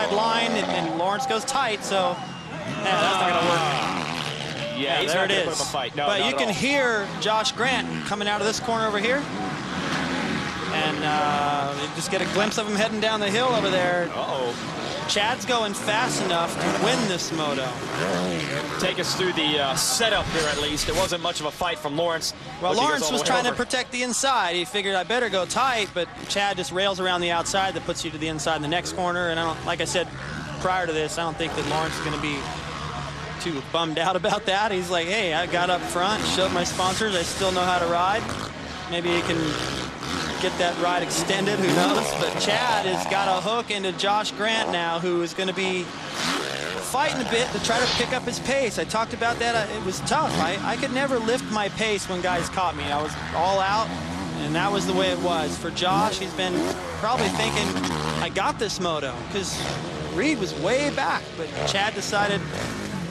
inside line, and Lawrence goes tight, so yeah, that's not going to work. Yeah, there it is. Put him a fight. No, but you can hear Josh Grant coming out of this corner over here. And you just get a glimpse of him heading down the hill over there. Uh-oh. Chad's going fast enough to win this moto. Take us through the setup here at least. It wasn't much of a fight from Lawrence. Well, Lawrence was trying to protect the inside. He figured I better go tight, but Chad just rails around the outside that puts you to the inside in the next corner. And like I said prior to this, I don't think that Lawrence is going to be too bummed out about that. He's like, hey, I got up front, showed my sponsors, I still know how to ride. Maybe he can get that ride extended, who knows? But Chad has got a hook into Josh Grant now, who is going to be fighting a bit to try to pick up his pace. I talked about that. It was tough. I could never lift my pace when guys caught me. I was all out, and that was the way it was. For Josh, he's been probably thinking, I got this moto, because Reed was way back, but Chad decided,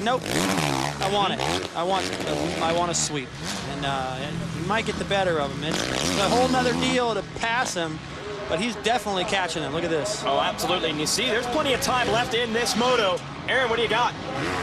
nope, I want it. I want a sweep. And he might get the better of him. It's a whole nother deal to pass him, but he's definitely catching it. Look at this. Oh, absolutely. And you see, there's plenty of time left in this moto. Aaron, what do you got?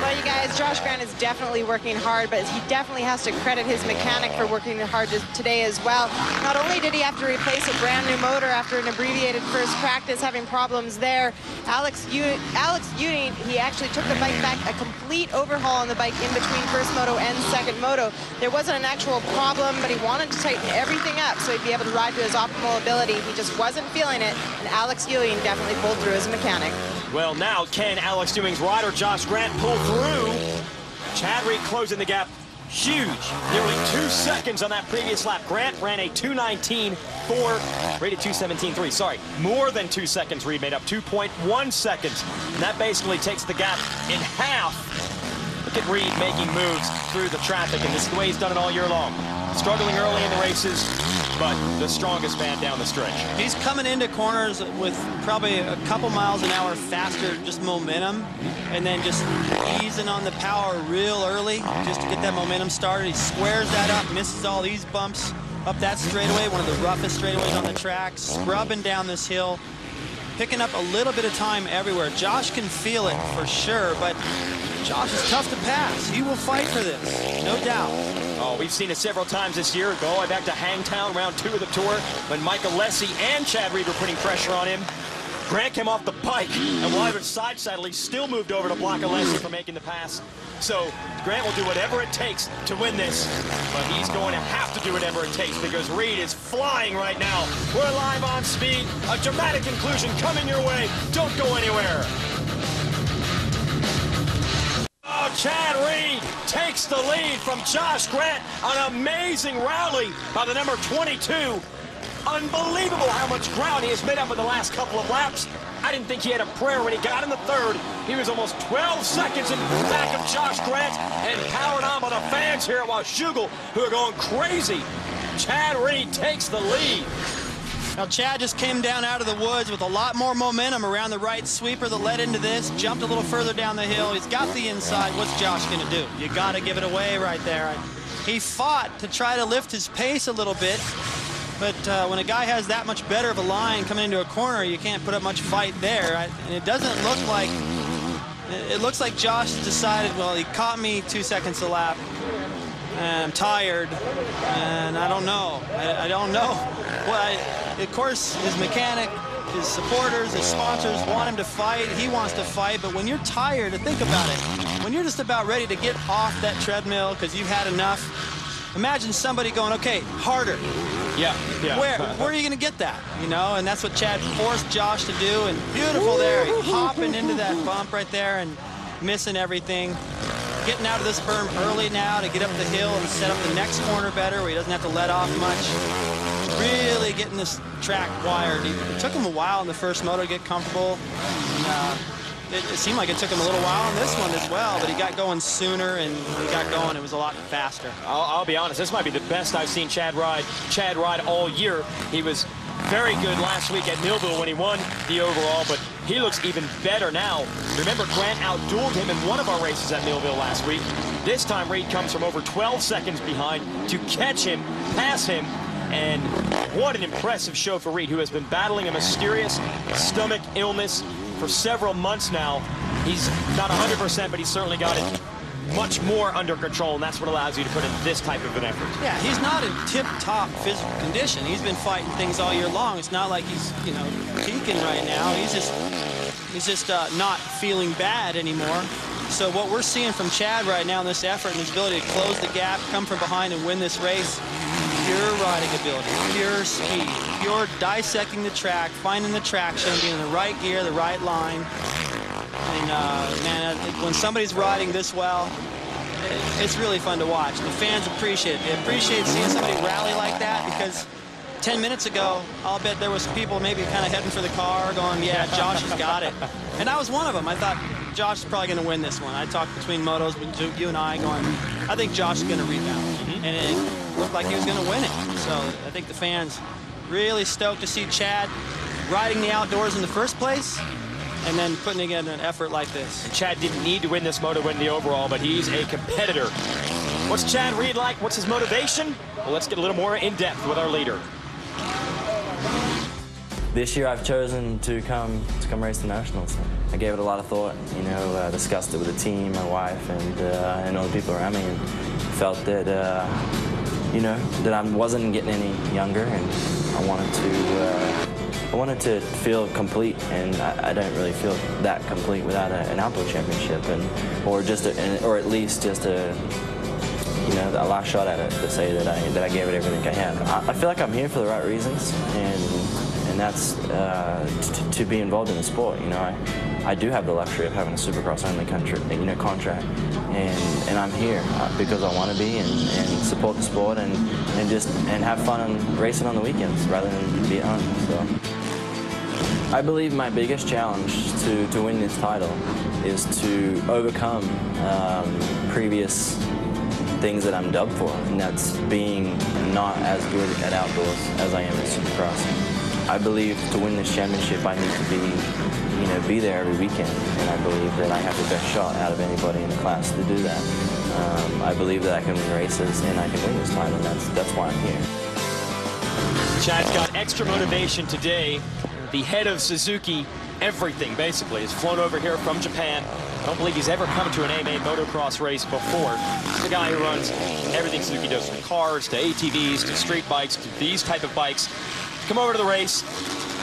Well, you guys, Josh Grant is definitely working hard, but he definitely has to credit his mechanic for working hard today as well. Not only did he have to replace a brand new motor after an abbreviated first practice, having problems there, Alex Ewing, he actually took the bike back, a complete overhaul on the bike in between first moto and second moto. There wasn't an actual problem, but he wanted to tighten everything up so he'd be able to ride to his optimal ability. He just wasn't feeling it, and Alex Ewing definitely pulled through as a mechanic. Well, now can Alex Ewing's rider Josh Grant pull through? Chad Reed closing the gap. Huge. Nearly 2 seconds on that previous lap. Grant ran a 2:19.4, rated 2:17.3. Sorry, more than 2 seconds. Reed made up 2.1 seconds. And that basically takes the gap in half. Look at Reed making moves through the traffic, and this is the way he's done it all year long. Struggling early in the races, but the strongest man down the stretch. He's coming into corners with probably a couple miles an hour faster, just momentum, and then just easing on the power real early just to get that momentum started. He squares that up, misses all these bumps up that straightaway, one of the roughest straightaways on the track, scrubbing down this hill, picking up a little bit of time everywhere. Josh can feel it for sure, but Josh is tough to pass. He will fight for this, no doubt. Oh, we've seen it several times this year. Go all the way back to Hangtown, round 2 of the tour, when Michael Lessie and Chad Reed were putting pressure on him. Grant came off the bike, and while he was side saddle, he still moved over to block Alessi from making the pass. So Grant will do whatever it takes to win this, but he's going to have to do whatever it takes because Reed is flying right now. We're live on speed. A dramatic conclusion coming your way. Don't go anywhere. Oh, Chad Reed takes the lead from Josh Grant. An amazing rally by the number 22. Unbelievable how much ground he has made up in the last couple of laps. I didn't think he had a prayer when he got in the third. He was almost 12 seconds in back of Josh Grant and powered on by the fans here at Washougal, who are going crazy. Chad Reed takes the lead. Now, Chad just came down out of the woods with a lot more momentum around the right sweeper that led into this, jumped a little further down the hill. He's got the inside. What's Josh going to do? You got to give it away right there. He fought to try to lift his pace a little bit, but when a guy has that much better of a line coming into a corner, you can't put up much fight there. And it doesn't look like, it looks like Josh decided, well, he caught me 2 seconds a lap, and I'm tired, and I don't know. I don't know. Well, of course, his mechanic, his supporters, his sponsors want him to fight. He wants to fight, but when you're tired, think about it. When you're just about ready to get off that treadmill because you've had enough, imagine somebody going, okay, harder. Yeah. Where are you going to get that? You know, and that's what Chad forced Josh to do, and beautiful there. He hopping into that bump right there and missing everything. Getting out of this berm early now to get up the hill and set up the next corner better where he doesn't have to let off much. Really getting this track wired. It took him a while in the first moto to get comfortable. And, it seemed like it took him a little while on this one as well, but he got going sooner, and when he got going, it was a lot faster. I'll be honest, this might be the best I've seen Chad ride all year. He was very good last week at Millville when he won the overall, but he looks even better now. Remember, Grant outdueled him in one of our races at Millville last week. This time, Reed comes from over 12 seconds behind to catch him, pass him, and what an impressive show for Reed, who has been battling a mysterious stomach illness. for several months now. He's not 100%, but he's certainly got it much more under control, and that's what allows you to put in this type of an effort. Yeah, he's not in tip-top physical condition. He's been fighting things all year long. It's not like he's, you know, peaking right now. He's just not feeling bad anymore. So what we're seeing from Chad right now in this effort and his ability to close the gap, come from behind and win this race, pure riding ability, pure speed, pure dissecting the track, finding the traction, being in the right gear, the right line. And man, when somebody's riding this well, it's really fun to watch. The fans appreciate it. They appreciate seeing somebody rally like that, because 10 minutes ago, I'll bet there was people maybe kind of heading for the car going, yeah, Josh has got it. And I was one of them. I thought Josh is probably going to win this one. I talked between motos, you and I, going, I think Josh is going to rebound. And it looked like he was going to win it. So I think the fans really stoked to see Chad riding the outdoors in the first place, and then putting in an effort like this. And Chad didn't need to win this moto to win the overall, but he's a competitor. What's Chad Reed like? What's his motivation? Well, let's get a little more in depth with our leader. This year I've chosen to come race the Nationals. I gave it a lot of thought, you know, discussed it with the team, my wife, and all the people around me, and felt that, you know, that I wasn't getting any younger, and I wanted to feel complete, and I don't really feel that complete without an outdoor championship, or at least just a, you know, a last shot at it to say that I gave it everything I had. I feel like I'm here for the right reasons, and that's to be involved in the sport. You know, I do have the luxury of having a Supercross-only contract, and I'm here because I want to be and support the sport and have fun and racing on the weekends rather than be at home. So I believe my biggest challenge to win this title is to overcome previous things that I'm dubbed for, and that's being not as good at outdoors as I am at Supercross. I believe to win this championship I need to be there every weekend, and I believe that I have the best shot out of anybody in the class to do that. I believe that I can win races and I can win this title, and that's why I'm here. Chad's got extra motivation today. The head of Suzuki, everything basically, has flown over here from Japan. I don't believe he's ever come to an AMA motocross race before. He's the guy who runs everything Suzuki does, from cars to ATVs to street bikes to these type of bikes. Come over to the race.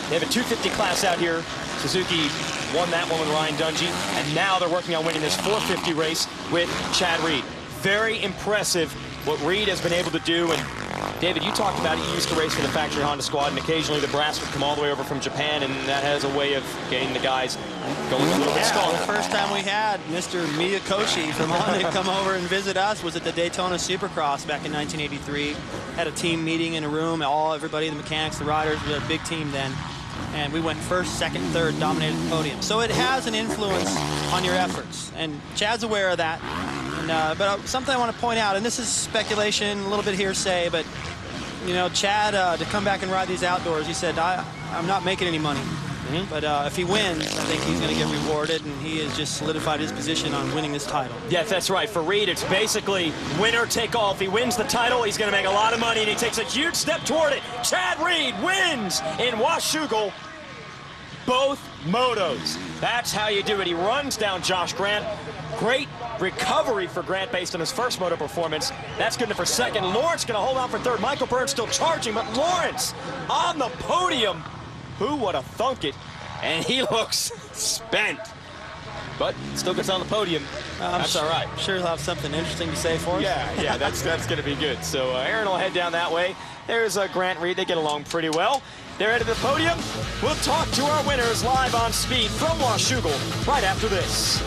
They have a 250 class out here. Suzuki won that one with Ryan Dungey, and now they're working on winning this 450 race with Chad Reed. Very impressive what Reed has been able to do. And David, you talked about it. You used to race for the factory Honda squad, and occasionally the brass would come all the way over from Japan, and that has a way of getting the guys going a little bit stronger. The first time we had Mr. Miyakoshi from Honda come over and visit us was at the Daytona Supercross back in 1983. Had a team meeting in a room, everybody, the mechanics, the riders, we had a big team then. And we went first, second, third, dominated the podium. So it has an influence on your efforts, and Chad's aware of that. And, but something I want to point out, and this is speculation, a little bit hearsay, but you know, Chad, to come back and ride these outdoors, he said, I'm not making any money. But if he wins, I think he's going to get rewarded, and he has just solidified his position on winning this title. Yes, that's right. For Reed, it's basically winner take all. If he wins the title, he's going to make a lot of money, and he takes a huge step toward it. Chad Reed wins in Washougal both motos. That's how you do it. He runs down Josh Grant. Great recovery for Grant based on his first moto performance. That's good enough for second. Lawrence going to hold on for third. Michael Burns still charging, but Lawrence on the podium. Who would have thunk it? And he looks spent, but still gets on the podium. That's all right. I'm sure he'll have something interesting to say for us. Yeah, that's going to be good. So Aaron will head down that way. There's Grant Reed. They get along pretty well. They're headed to the podium. We'll talk to our winners live on Speed from Washougal right after this.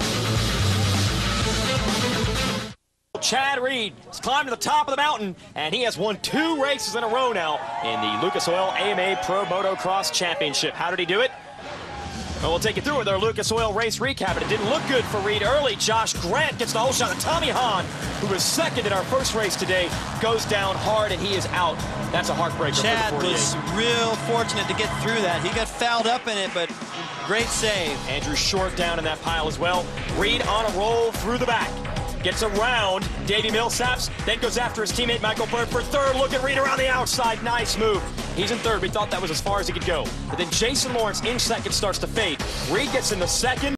Chad Reed has climbed to the top of the mountain, and he has won 2 races in a row now in the Lucas Oil AMA Pro Motocross Championship. How did he do it? Well, we'll take you through with our Lucas Oil race recap, and it didn't look good for Reed early. Josh Grant gets the whole shot. Tommy Hahn, who was second in our first race today, goes down hard, and he is out. That's a heartbreaker. Chad for the 48. was real fortunate to get through that. He got fouled up in it, but great save. Andrew Short down in that pile as well. Reed on a roll through the back. Gets around Davey Millsaps, then goes after his teammate Michael Bird for third. Look at Reed around the outside. Nice move. He's in third. We thought that was as far as he could go. But then Jason Lawrence in second starts to fade. Reed gets in the second.